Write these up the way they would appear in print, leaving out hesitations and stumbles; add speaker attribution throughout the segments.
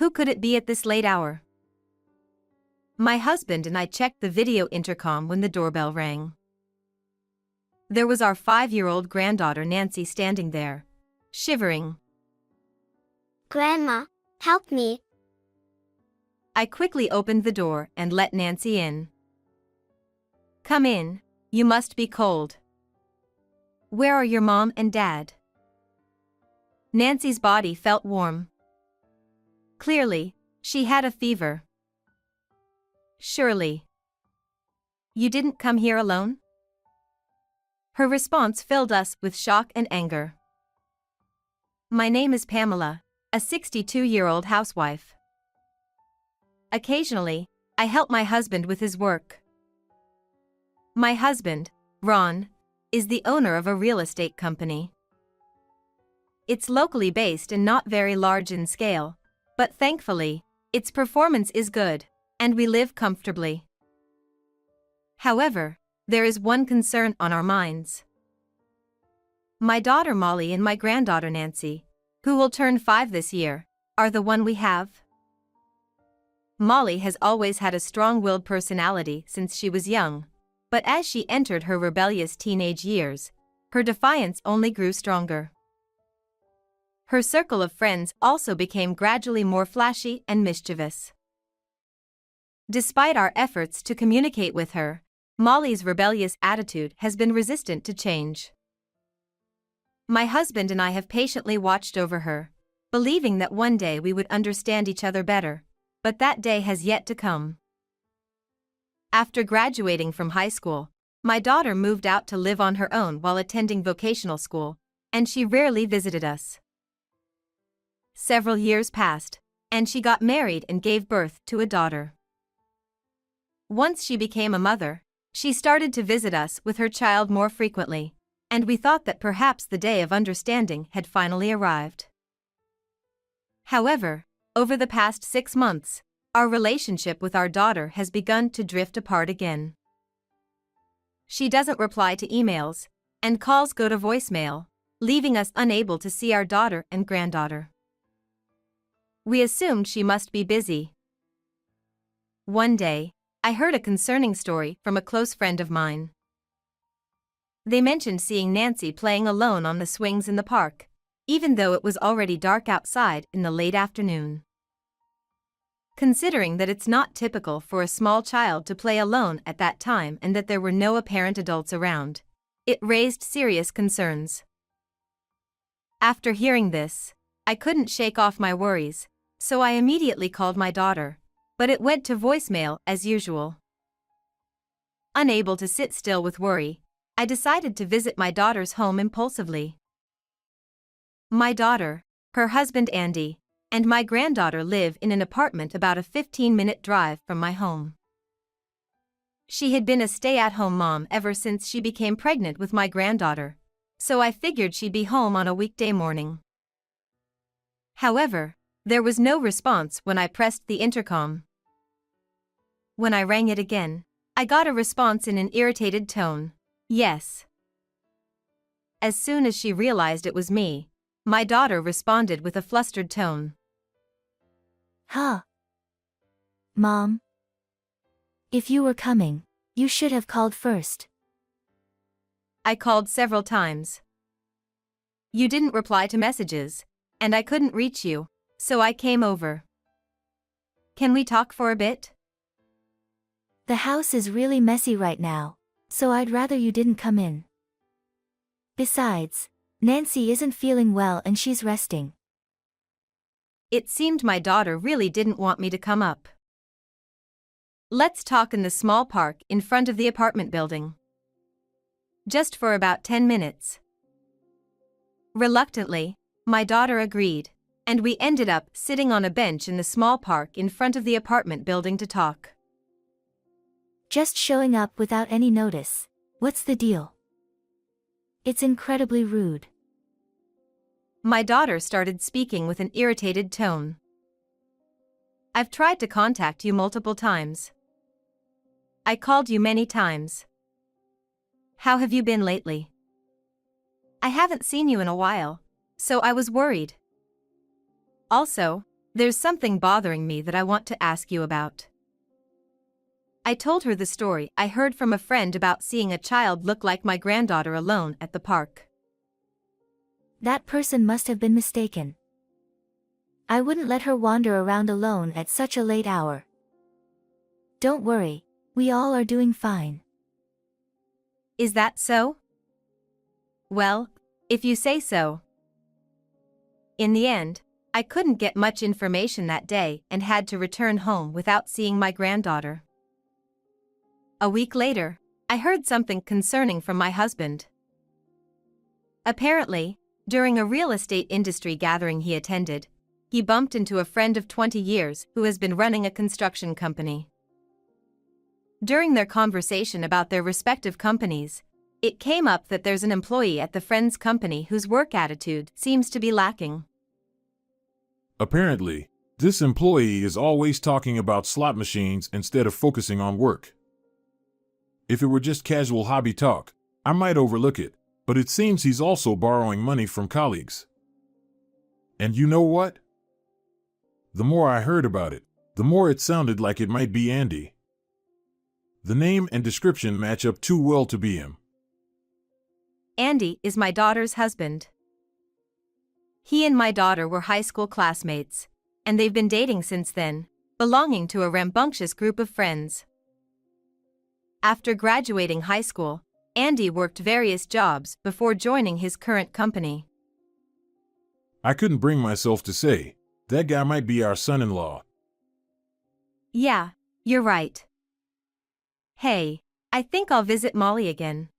Speaker 1: Who could it be at this late hour? My husband and I checked the video intercom when the doorbell rang. There was our 5-year-old granddaughter Nancy standing there, shivering.
Speaker 2: Grandma, help me.
Speaker 1: I quickly opened the door and let Nancy in. Come in, you must be cold. Where are your mom and dad? Nancy's body felt warm. Clearly, she had a fever. Surely. You didn't come here alone? Her response filled us with shock and anger. My name is Pamela, a 62-year-old housewife. Occasionally, I help my husband with his work. My husband, Ron, is the owner of a real estate company. It's locally based and not very large in scale, but thankfully, its performance is good, and we live comfortably. However, there is one concern on our minds. My daughter Molly and my granddaughter Nancy, who will turn 5 this year, are the one we have. Molly has always had a strong-willed personality since she was young, but as she entered her rebellious teenage years, her defiance only grew stronger. Her circle of friends also became gradually more flashy and mischievous. Despite our efforts to communicate with her, Molly's rebellious attitude has been resistant to change. My husband and I have patiently watched over her, believing that one day we would understand each other better, but that day has yet to come. After graduating from high school, my daughter moved out to live on her own while attending vocational school, and she rarely visited us. Several years passed, and she got married and gave birth to a daughter. Once she became a mother, she started to visit us with her child more frequently, and we thought that perhaps the day of understanding had finally arrived. However, over the past 6 months, our relationship with our daughter has begun to drift apart again. She doesn't reply to emails, and calls go to voicemail, leaving us unable to see our daughter and granddaughter. We assumed she must be busy. One day, I heard a concerning story from a close friend of mine. They mentioned seeing Nancy playing alone on the swings in the park, even though it was already dark outside in the late afternoon. Considering that it's not typical for a small child to play alone at that time and that there were no apparent adults around, it raised serious concerns. After hearing this, I couldn't shake off my worries, so I immediately called my daughter, but it went to voicemail as usual. Unable to sit still with worry, I decided to visit my daughter's home impulsively. My daughter, her husband Andy, and my granddaughter live in an apartment about a 15-minute drive from my home. She had been a stay-at-home mom ever since she became pregnant with my granddaughter, so I figured she'd be home on a weekday morning. However, there was no response when I pressed the intercom. When I rang it again, I got a response in an irritated tone, "Yes." As soon as she realized it was me, my daughter responded with a flustered tone.
Speaker 3: Huh. Mom? If you were coming, you should have called first.
Speaker 1: I called several times. You didn't reply to messages, and I couldn't reach you, so I came over. Can we talk for a bit?
Speaker 3: The house is really messy right now, so I'd rather you didn't come in. Besides, Nancy isn't feeling well and she's resting.
Speaker 1: It seemed my daughter really didn't want me to come up. Let's talk in the small park in front of the apartment building. Just for about 10 minutes. Reluctantly, my daughter agreed, and we ended up sitting on a bench in the small park in front of the apartment building to talk.
Speaker 3: Just showing up without any notice. What's the deal? It's incredibly rude.
Speaker 1: My daughter started speaking with an irritated tone. I've tried to contact you multiple times. I called you many times. How have you been lately? I haven't seen you in a while, so I was worried. Also, There's something bothering me that I want to ask you about. I told her the story I heard from a friend about seeing a child look like my granddaughter alone at the park.
Speaker 3: That person must have been mistaken. I wouldn't let her wander around alone at such a late hour. Don't worry, we all are doing fine.
Speaker 1: Is that so? Well, if you say so. In the end, I couldn't get much information that day and had to return home without seeing my granddaughter. A week later, I heard something concerning from my husband. Apparently, during a real estate industry gathering he attended, he bumped into a friend of 20 years who has been running a construction company. During their conversation about their respective companies, it came up that there's an employee at the friend's company whose work attitude seems to be lacking.
Speaker 2: Apparently, this employee is always talking about slot machines instead of focusing on work. If it were just casual hobby talk, I might overlook it, but it seems he's also borrowing money from colleagues. And you know what? The more I heard about it, the more it sounded like it might be Andy. The name and description match up too well to be him.
Speaker 1: Andy is my daughter's husband. He and my daughter were high school classmates, and they've been dating since then, belonging to a rambunctious group of friends. After graduating high school, Andy worked various jobs before joining his current company.
Speaker 2: I couldn't bring myself to say, that guy might be our son-in-law.
Speaker 1: Yeah, you're right. Hey, I think I'll visit Molly again.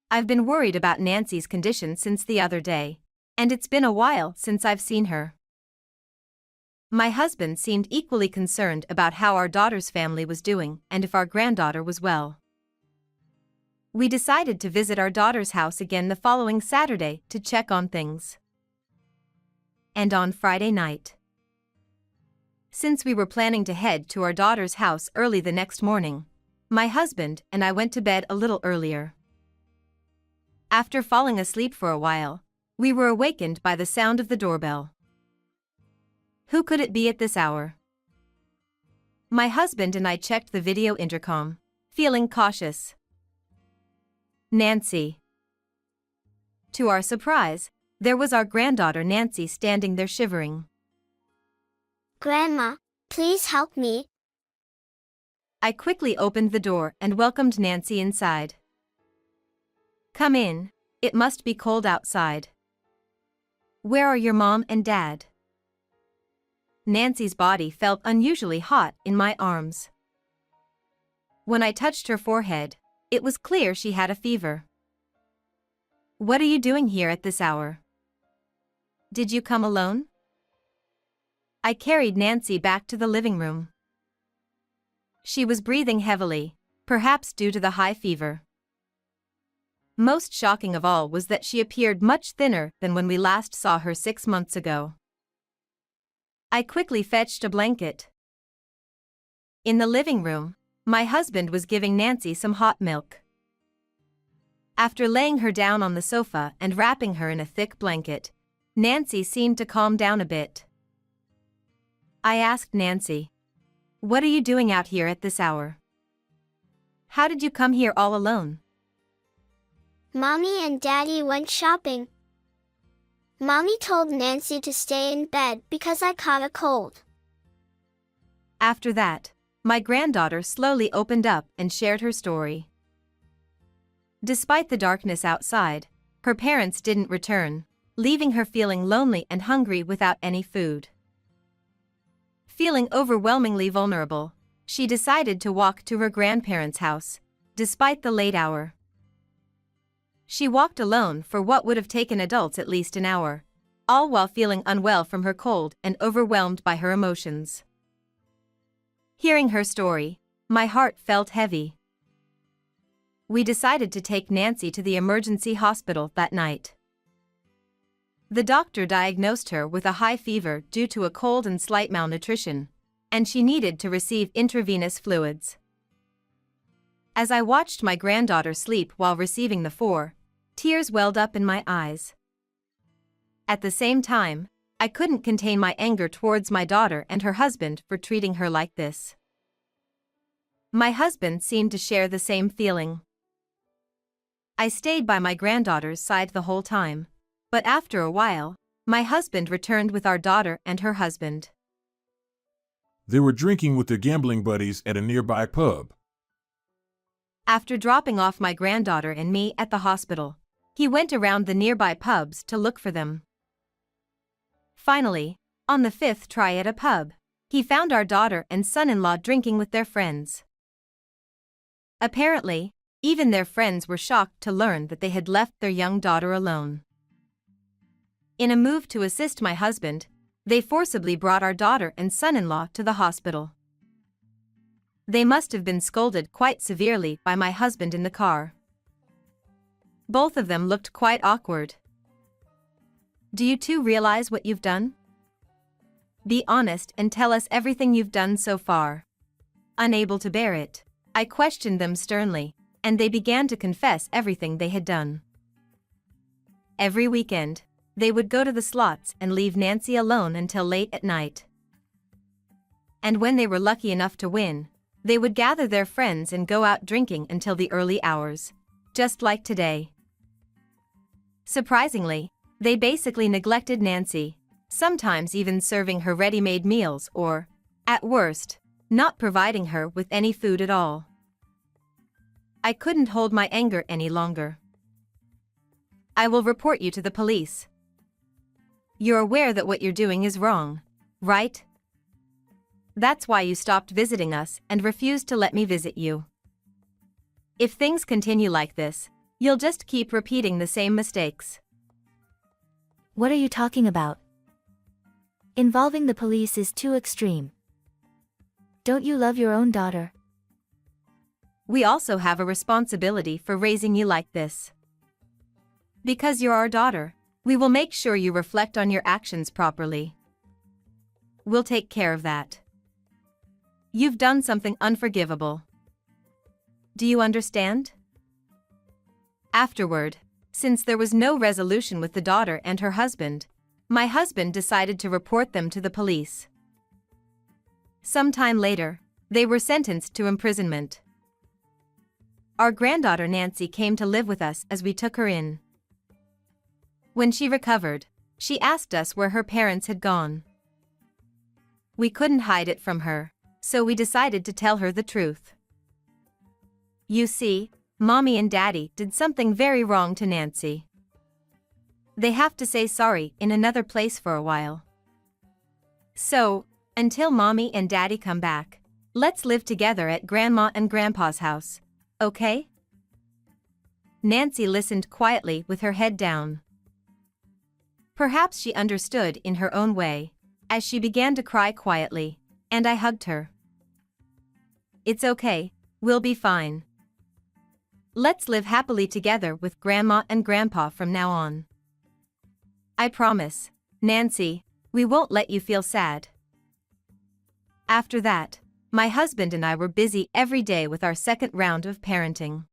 Speaker 1: I've been worried about Nancy's condition since the other day, and it's been a while since I've seen her. My husband seemed equally concerned about how our daughter's family was doing and if our granddaughter was well. We decided to visit our daughter's house again the following Saturday to check on things. And on Friday night. Since we were planning to head to our daughter's house early the next morning, my husband and I went to bed a little earlier. After falling asleep for a while, we were awakened by the sound of the doorbell. Who could it be at this hour? My husband and I checked the video intercom, feeling cautious. Nancy. To our surprise, there was our granddaughter Nancy standing there shivering.
Speaker 4: Grandma, please help me.
Speaker 1: I quickly opened the door and welcomed Nancy inside. Come in, it must be cold outside. Where are your mom and dad? Nancy's body felt unusually hot in my arms. When I touched her forehead, it was clear she had a fever. What are you doing here at this hour? Did you come alone? I carried Nancy back to the living room. She was breathing heavily, perhaps due to the high fever. Most shocking of all was that she appeared much thinner than when we last saw her 6 months ago. I quickly fetched a blanket. In the living room, my husband was giving Nancy some hot milk. After laying her down on the sofa and wrapping her in a thick blanket, Nancy seemed to calm down a bit. I asked Nancy, "What are you doing out here at this hour? How did you come here all alone?"
Speaker 4: Mommy and Daddy went shopping. Mommy told Nancy to stay in bed because I caught a cold.
Speaker 1: After that, my granddaughter slowly opened up and shared her story. Despite the darkness outside, her parents didn't return, leaving her feeling lonely and hungry without any food. Feeling overwhelmingly vulnerable, she decided to walk to her grandparents' house, despite the late hour. She walked alone for what would have taken adults at least an hour, all while feeling unwell from her cold and overwhelmed by her emotions. Hearing her story, my heart felt heavy. We decided to take Nancy to the emergency hospital that night. The doctor diagnosed her with a high fever due to a cold and slight malnutrition, and she needed to receive intravenous fluids. As I watched my granddaughter sleep while receiving the tears welled up in my eyes. At the same time, I couldn't contain my anger towards my daughter and her husband for treating her like this. My husband seemed to share the same feeling. I stayed by my granddaughter's side the whole time, but after a while, my husband returned with our daughter and her husband.
Speaker 2: They were drinking with their gambling buddies at a nearby pub.
Speaker 1: After dropping off my granddaughter and me at the hospital, he went around the nearby pubs to look for them. Finally, on the fifth try at a pub, he found our daughter and son-in-law drinking with their friends. Apparently, even their friends were shocked to learn that they had left their young daughter alone. In a move to assist my husband, they forcibly brought our daughter and son-in-law to the hospital. They must have been scolded quite severely by my husband in the car. Both of them looked quite awkward. Do you two realize what you've done? Be honest and tell us everything you've done so far. Unable to bear it, I questioned them sternly, and they began to confess everything they had done. Every weekend, they would go to the slots and leave Nancy alone until late at night. And when they were lucky enough to win, they would gather their friends and go out drinking until the early hours, just like today. Surprisingly, they basically neglected Nancy, sometimes even serving her ready-made meals or, at worst, not providing her with any food at all. I couldn't hold my anger any longer. I will report you to the police. You're aware that what you're doing is wrong, right? That's why you stopped visiting us and refused to let me visit you. If things continue like this, you'll just keep repeating the same mistakes.
Speaker 3: What are you talking about? Involving the police is too extreme. Don't you love your own daughter?
Speaker 1: We also have a responsibility for raising you like this. Because you're our daughter, we will make sure you reflect on your actions properly. We'll take care of that. You've done something unforgivable. Do you understand? Afterward, since there was no resolution with the daughter and her husband, my husband decided to report them to the police. Sometime later, they were sentenced to imprisonment. Our granddaughter Nancy came to live with us as we took her in. When she recovered, she asked us where her parents had gone. We couldn't hide it from her, so we decided to tell her the truth. You see, Mommy and Daddy did something very wrong to Nancy. They have to say sorry in another place for a while. So, until Mommy and Daddy come back, let's live together at Grandma and Grandpa's house, okay? Nancy listened quietly with her head down. Perhaps she understood in her own way, as she began to cry quietly, and I hugged her. It's okay, we'll be fine. Let's live happily together with Grandma and Grandpa from now on. I promise, Nancy, we won't let you feel sad. After that, my husband and I were busy every day with our second round of parenting.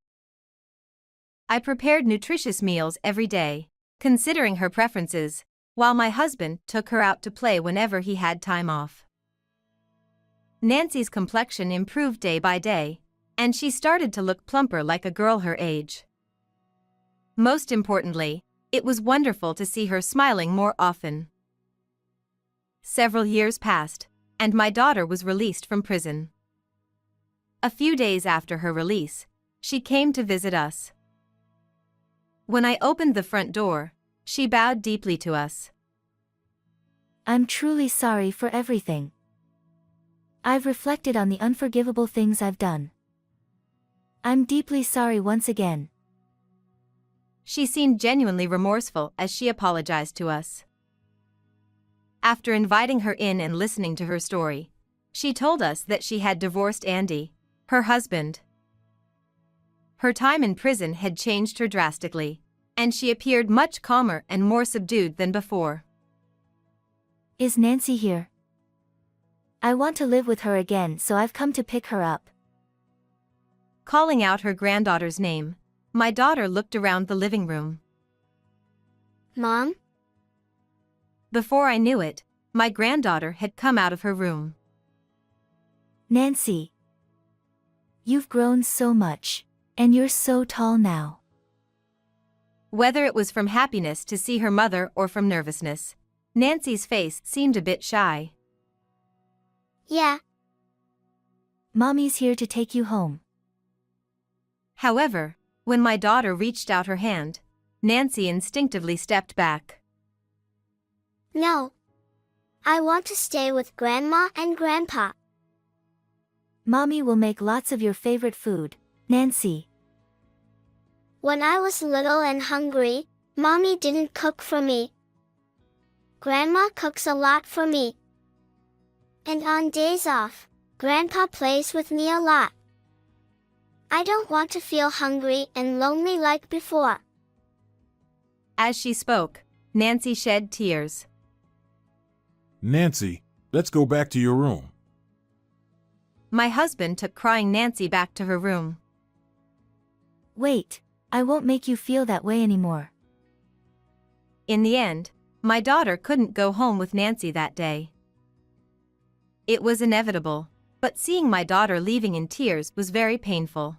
Speaker 1: I prepared nutritious meals every day, considering her preferences, while my husband took her out to play whenever he had time off. Nancy's complexion improved day by day, and she started to look plumper like a girl her age. Most importantly, it was wonderful to see her smiling more often. Several years passed, and my daughter was released from prison. A few days after her release, she came to visit us. When I opened the front door, she bowed deeply to us.
Speaker 3: I'm truly sorry for everything. I've reflected on the unforgivable things I've done. I'm deeply sorry once again.
Speaker 1: She seemed genuinely remorseful as she apologized to us. After inviting her in and listening to her story, she told us that she had divorced Andy, her husband. Her time in prison had changed her drastically, and she appeared much calmer and more subdued than before.
Speaker 3: Is Nancy here? I want to live with her again, so I've come to pick her up.
Speaker 1: Calling out her granddaughter's name, my daughter looked around the living room.
Speaker 4: Mom?
Speaker 1: Before I knew it, my granddaughter had come out of her room.
Speaker 3: Nancy. You've grown so much. And you're so tall now.
Speaker 1: Whether it was from happiness to see her mother or from nervousness, Nancy's face seemed a bit shy.
Speaker 4: Yeah.
Speaker 3: Mommy's here to take you home.
Speaker 1: However, when my daughter reached out her hand, Nancy instinctively stepped back.
Speaker 4: No. I want to stay with Grandma and Grandpa.
Speaker 3: Mommy will make lots of your favorite food, Nancy.
Speaker 4: When I was little and hungry, Mommy didn't cook for me. Grandma cooks a lot for me. And on days off, Grandpa plays with me a lot. I don't want to feel hungry and lonely like before.
Speaker 1: As she spoke, Nancy shed tears.
Speaker 2: Nancy, let's go back to your room.
Speaker 1: My husband took crying Nancy back to her room.
Speaker 3: Wait, I won't make you feel that way anymore.
Speaker 1: In the end, my daughter couldn't go home with Nancy that day. It was inevitable, but seeing my daughter leaving in tears was very painful.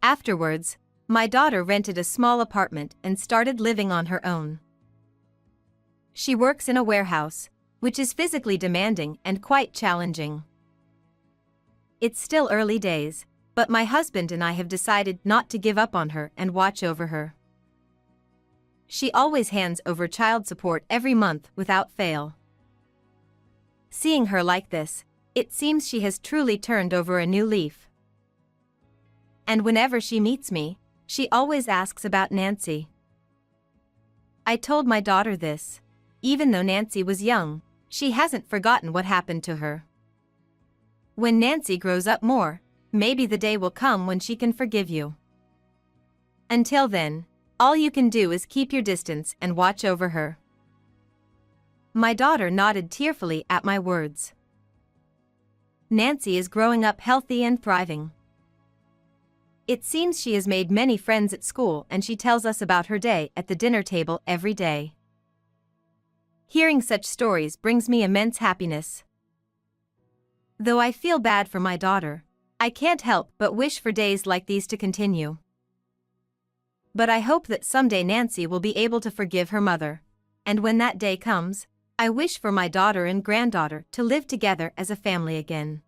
Speaker 1: Afterwards, my daughter rented a small apartment and started living on her own. She works in a warehouse, which is physically demanding and quite challenging. It's still early days, but my husband and I have decided not to give up on her and watch over her. She always hands over child support every month without fail. Seeing her like this, it seems she has truly turned over a new leaf. And whenever she meets me, she always asks about Nancy. I told my daughter this. Even though Nancy was young, she hasn't forgotten what happened to her. When Nancy grows up more, maybe the day will come when she can forgive you. Until then, all you can do is keep your distance and watch over her. My daughter nodded tearfully at my words. Nancy is growing up healthy and thriving. It seems she has made many friends at school and she tells us about her day at the dinner table every day. Hearing such stories brings me immense happiness. Though I feel bad for my daughter, I can't help but wish for days like these to continue. But I hope that someday Nancy will be able to forgive her mother, and when that day comes, I wish for my daughter and granddaughter to live together as a family again.